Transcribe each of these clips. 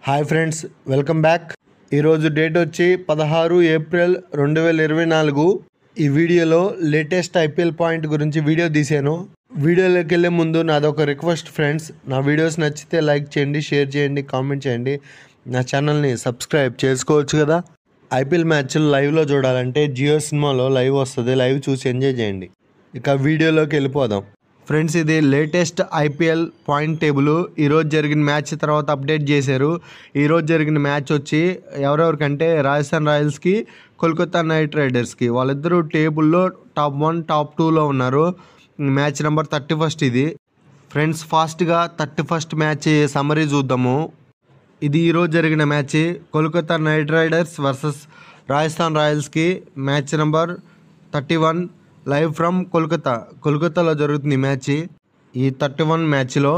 Hi friends, welcome back. ఈరోజు date వచ్చి 16 April 2024. ఈ వీడియోలో లేటెస్ట్ ఐపీఎల్ పాయింట్ గురించి వీడియో తీసాను. వీడియోలోకి వెళ్ళే ముందు నాదొక రిక్వెస్ట్ ఫ్రెండ్స్, నా వీడియోస్ నచ్చితే లైక్ చేయండి, షేర్ చేయండి, కామెంట్ చేయండి. నా ఛానల్ని సబ్స్క్రైబ్ చేసుకోవచ్చు కదా. ఐపీఎల్ మ్యాచ్లు లైవ్లో చూడాలంటే జియో సినిమాలో లైవ్ వస్తుంది, లైవ్ చూసి ఎంజాయ్ చేయండి. ఇక వీడియోలోకి వెళ్ళిపోదాం. ఫ్రెండ్స్, ఇది లేటెస్ట్ ఐపీఎల్ పాయింట్ టేబుల్. ఈరోజు జరిగిన మ్యాచ్ తర్వాత అప్డేట్ చేశారు. ఈరోజు జరిగిన మ్యాచ్ వచ్చి ఎవరెవరికంటే రాజస్థాన్ రాయల్స్కి, కోల్కతా నైట్ రైడర్స్కి. వాళ్ళిద్దరూ టేబుల్లో టాప్ 1 టాప్ 2లో ఉన్నారు. మ్యాచ్ నెంబర్ 31 ఇది. ఫ్రెండ్స్, ఫాస్ట్గా 31st మ్యాచ్ సమ్మరీ చూద్దాము. ఇది ఈరోజు జరిగిన match Kolkata knight riders versus Rajasthan రాయల్స్కి. మ్యాచ్ నెంబర్ 31 లైవ్ ఫ్రమ్ కోల్కతాలో జరుగుతుంది ఈ మ్యాచ్. ఈ 31 మ్యాచ్లో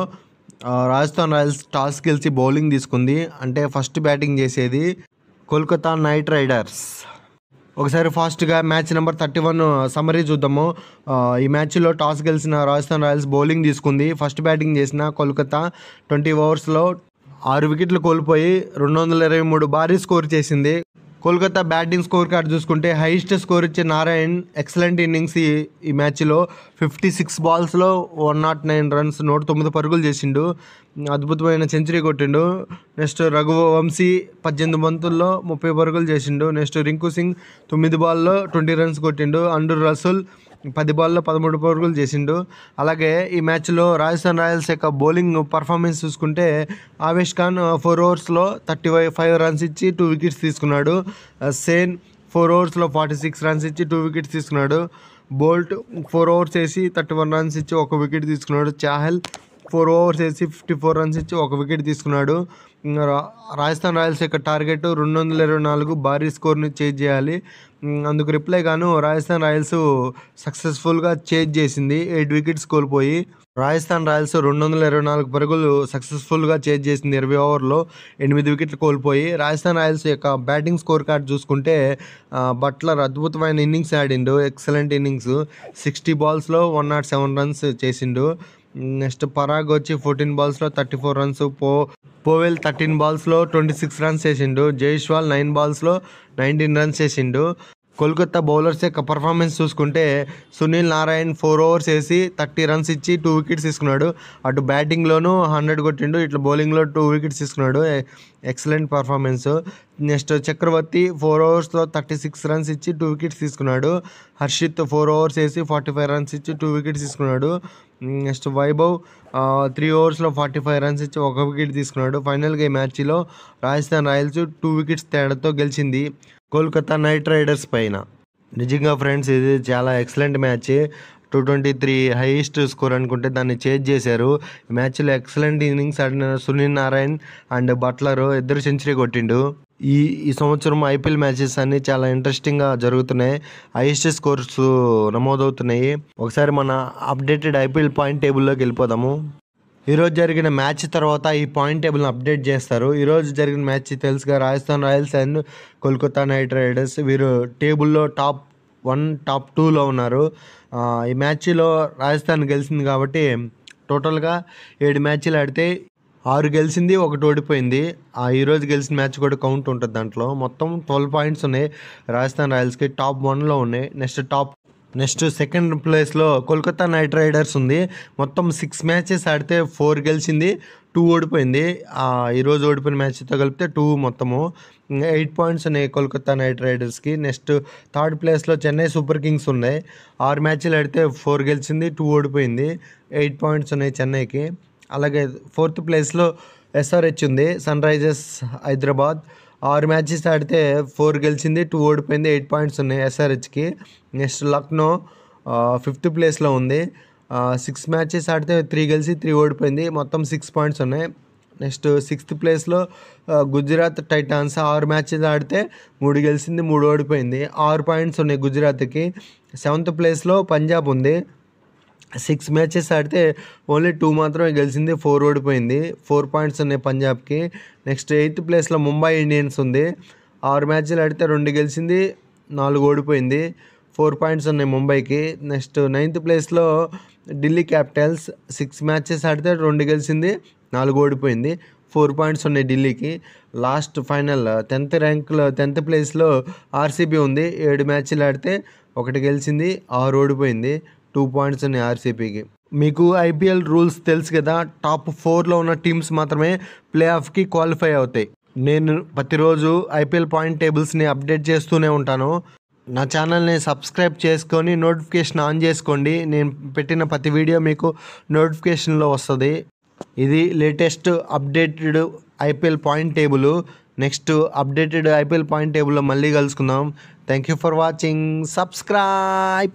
రాజస్థాన్ రాయల్స్ టాస్ గెలిచి బౌలింగ్ తీసుకుంది. అంటే ఫస్ట్ బ్యాటింగ్ చేసేది కోల్కతా నైట్ రైడర్స్. ఒకసారి ఫాస్ట్గా మ్యాచ్ నెంబర్ 31 సమ్మరీ చూద్దాము. ఈ మ్యాచ్లో టాస్ గెలిచిన రాజస్థాన్ రాయల్స్ బౌలింగ్ తీసుకుంది. ఫస్ట్ బ్యాటింగ్ చేసిన కోల్కతా 20 ఓవర్స్లో 6 వికెట్లు కోల్పోయి 223 భారీ స్కోర్ చేసింది. కోల్కతా బ్యాటింగ్ స్కోర్ కార్డ్ చూసుకుంటే హైయెస్ట్ స్కోర్ ఇచ్చే నారాయణ్ ఎక్సలెంట్ ఇన్నింగ్స్ ఈ మ్యాచ్లో. 56 బాల్స్లో 109 రన్స్, 109 పరుగులు చేసిండు. అద్భుతమైన సెంచరీ కొట్టిండు. నెక్స్ట్ రఘువంశీ 18 బంతుల్లో 30 పరుగులు చేసిండు. నెక్స్ట్ రింకు సింగ్ 9 బాల్లో 20 రన్స్ కొట్టిండు. అండర్ రసూల్ 10 బాల్లో 13 పరుగులు చేసిండు. అలాగే ఈ మ్యాచ్లో రాజస్థాన్ రాయల్స్ యొక్క బౌలింగ్ పర్ఫార్మెన్స్ చూసుకుంటే ఆవేష్ ఖాన్ 4 ఓవర్స్లో 35 రన్స్ ఇచ్చి 2 వికెట్స్ తీసుకున్నాడు. సేన్ 4 ఓవర్స్లో 46 రన్స్ ఇచ్చి 2 వికెట్స్ తీసుకున్నాడు. బోల్ట్ 4 ఓవర్స్ వేసి 31 రన్స్ ఇచ్చి 1 వికెట్ తీసుకున్నాడు. చాహల్ 4 ఓవర్స్ వేసి 54 రన్స్ ఇచ్చి 1 వికెట్ తీసుకున్నాడు. రాజస్థాన్ రాయల్స్ యొక్క టార్గెట్ 224 భారీ స్కోర్ని చేజ్ చేయాలి. అందుకు రిప్లై గాను రాజస్థాన్ రాయల్స్ సక్సెస్ఫుల్గా చేజ్ చేసింది. 8 వికెట్స్ కోల్పోయి రాజస్థాన్ రాయల్స్ 224 పరుగులు సక్సెస్ఫుల్గా చేజ్ చేసింది. 20 ఓవర్లో 8 వికెట్లు కోల్పోయి. రాజస్థాన్ రాయల్స్ యొక్క బ్యాటింగ్ స్కోర్ కార్డ్ చూసుకుంటే బట్లర్ అద్భుతమైన ఇన్నింగ్స్ ఆడిండు, ఎక్సలెంట్ ఇన్నింగ్స్. 60 బాల్స్లో 107 రన్స్ చేసిండు. నెక్స్ట్ పరాగ్ వచ్చి 14 బాల్స్లో 34 రన్స్. పోవెల్ 13 బాల్స్లో 26 రన్స్ చేసిండు. జైస్వాల్ 9 బాల్స్లో 19 రన్స్ చేసిండు. కోల్కతా బౌలర్స్ యొక్క పర్ఫార్మెన్స్ చూసుకుంటే సునీల్ నారాయణ్ 4 ఓవర్స్ వేసి 30 రన్స్ ఇచ్చి 2 వికెట్స్ తీసుకున్నాడు. అటు బ్యాటింగ్లోనూ 100 కొట్టిండు, ఇట్లా బౌలింగ్లో 2 వికెట్స్ తీసుకున్నాడు. Excellent performance. నెక్స్ట్ చక్రవర్తి 4 ఓవర్స్లో 36 రన్స్ ఇచ్చి 2 వికెట్స్ తీసుకున్నాడు. హర్షిత్ 4 ఓవర్స్ వేసి 45 రన్స్ ఇచ్చి 2 వికెట్స్ తీసుకున్నాడు. నెక్స్ట్ వైభవ్ 3 ఓవర్స్లో 45 రన్స్ ఇచ్చి 1 వికెట్ తీసుకున్నాడు. ఫైనల్గా ఈ మ్యాచ్లో రాజస్థాన్ రాయల్స్ 2 వికెట్స్ తేడాతో గెలిచింది కోల్కతా నైట్ రైడర్స్ పైన. నిజంగా ఫ్రెండ్స్, ఇది చాలా ఎక్సలెంట్ మ్యాచ్. 223 హైయెస్ట్ స్కోర్ అనుకుంటే దాన్ని చేజ్ చేశారు. ఈ మ్యాచ్లో ఎక్సలెంట్ ఇన్నింగ్స్ ఆడిన సునీల్ నారాయణ్ అండ్ బట్లర్ ఇద్దరు సెంచరీ కొట్టిండు. ఈ సంవత్సరం ఐపీఎల్ మ్యాచెస్ అన్నీ చాలా ఇంట్రెస్టింగ్గా జరుగుతున్నాయి. హైయెస్ట్ స్కోర్స్ నమోదవుతున్నాయి. ఒకసారి మన అప్డేటెడ్ ఐపీఎల్ పాయింట్ టేబుల్లోకి వెళ్ళిపోదాము. ఈరోజు జరిగిన మ్యాచ్ తర్వాత ఈ పాయింట్ టేబుల్ని అప్డేట్ చేస్తారు. ఈరోజు జరిగిన మ్యాచ్ తెలుసుగా, Rajasthan Royals and Kolkata knight riders వీరు టేబుల్లో టాప్ 1 టాప్ 2లో ఉన్నారు. ఈ మ్యాచ్లో రాజస్థాన్ గెలిచింది కాబట్టి టోటల్గా 7 మ్యాచ్లు ఆడితే 6 గెలిచింది, 1 ఓడిపోయింది. ఈరోజు గెలిచిన మ్యాచ్ కూడా కౌంట్ ఉంటుంది. దాంట్లో మొత్తం 12 పాయింట్స్ ఉన్నాయి రాజస్థాన్ రాయల్స్కి. టాప్ 1లో ఉన్నాయి. నెక్స్ట్ సెకండ్ ప్లేస్లో కోల్కతా నైట్ రైడర్స్ ఉంది. మొత్తం 6 మ్యాచెస్ ఆడితే 4 గెలిచింది, 2 ఓడిపోయింది. ఈరోజు ఓడిపోయిన మ్యాచ్తో కలిపితే 2 మొత్తము 8 పాయింట్స్ ఉన్నాయి కోల్కతా నైట్ రైడర్స్కి. నెక్స్ట్ థర్డ్ ప్లేస్లో చెన్నై సూపర్ కింగ్స్ ఉన్నాయి. 6 మ్యాచ్లు ఆడితే 4 గెలిచింది, 2 ఓడిపోయింది. 8 పాయింట్స్ ఉన్నాయి చెన్నైకి. అలాగే 4th ప్లేస్లో ఎస్ఆర్హెచ్ ఉంది, సన్ రైజర్స్ హైదరాబాద్. 6 మ్యాచెస్ ఆడితే 4 గెలిచింది, 2 ఓడిపోయింది. 8 పాయింట్స్ ఉన్నాయి ఎస్ఆర్హెచ్కి. నెక్స్ట్ లక్నో 5th ప్లేస్లో ఉంది. 6 మ్యాచెస్ ఆడితే 3 గెలిచి 3 ఓడిపోయింది. మొత్తం 6 పాయింట్స్ ఉన్నాయి. నెక్స్ట్ 6th ప్లేస్లో గుజరాత్ టైటాన్స్ 6 మ్యాచెస్ ఆడితే 3 గెలిచింది, 3 ఓడిపోయింది. 6 పాయింట్స్ ఉన్నాయి గుజరాత్కి. 7th ప్లేస్లో పంజాబ్ ఉంది. 6 మ్యాచెస్ ఆడితే ఓన్లీ 2 మాత్రమే గెలిచింది, 4 ఓడిపోయింది. 4 పాయింట్స్ ఉన్నాయి పంజాబ్కి. నెక్స్ట్ 8th ప్లేస్లో ముంబై ఇండియన్స్ ఉంది. 6 మ్యాచ్లు ఆడితే 2 గెలిచింది, 4 ఓడిపోయింది. 4 పాయింట్స్ ఉన్నాయి ముంబైకి. నెక్స్ట్ 9th ప్లేస్లో ఢిల్లీ క్యాపిటల్స్ 6 మ్యాచెస్ ఆడితే 2 గెలిచింది, 4 ఓడిపోయింది. 4 పాయింట్స్ ఉన్నాయి ఢిల్లీకి. లాస్ట్ ఫైనల్ 10th ప్లేస్లో ఆర్సీబీ ఉంది. 7 మ్యాచ్లు ఆడితే 1 గెలిచింది, 6 ఓడిపోయింది. 2 పాయింట్స్ ఉన్నాయి ఆర్సీబీకి. మీకు ఐపీఎల్ రూల్స్ తెలుసు కదా, టాప్ 4లో ఉన్న టీమ్స్ మాత్రమే ప్లే ఆఫ్కి క్వాలిఫై అవుతాయి. నేను ప్రతిరోజు ఐపీఎల్ పాయింట్ టేబుల్స్ని అప్డేట్ చేస్తూనే ఉంటాను. నా ఛానల్ని సబ్స్క్రైబ్ చేసుకొని నోటిఫికేషన్ ఆన్ చేసుకోండి. నేను పెట్టిన ప్రతి వీడియో మీకు నోటిఫికేషన్లో వస్తుంది. ఇది latest updated IPL point table. Next updated IPL point టేబుల్లో మళ్ళీ కలుసుకుందాం. Thank you for watching. Subscribe.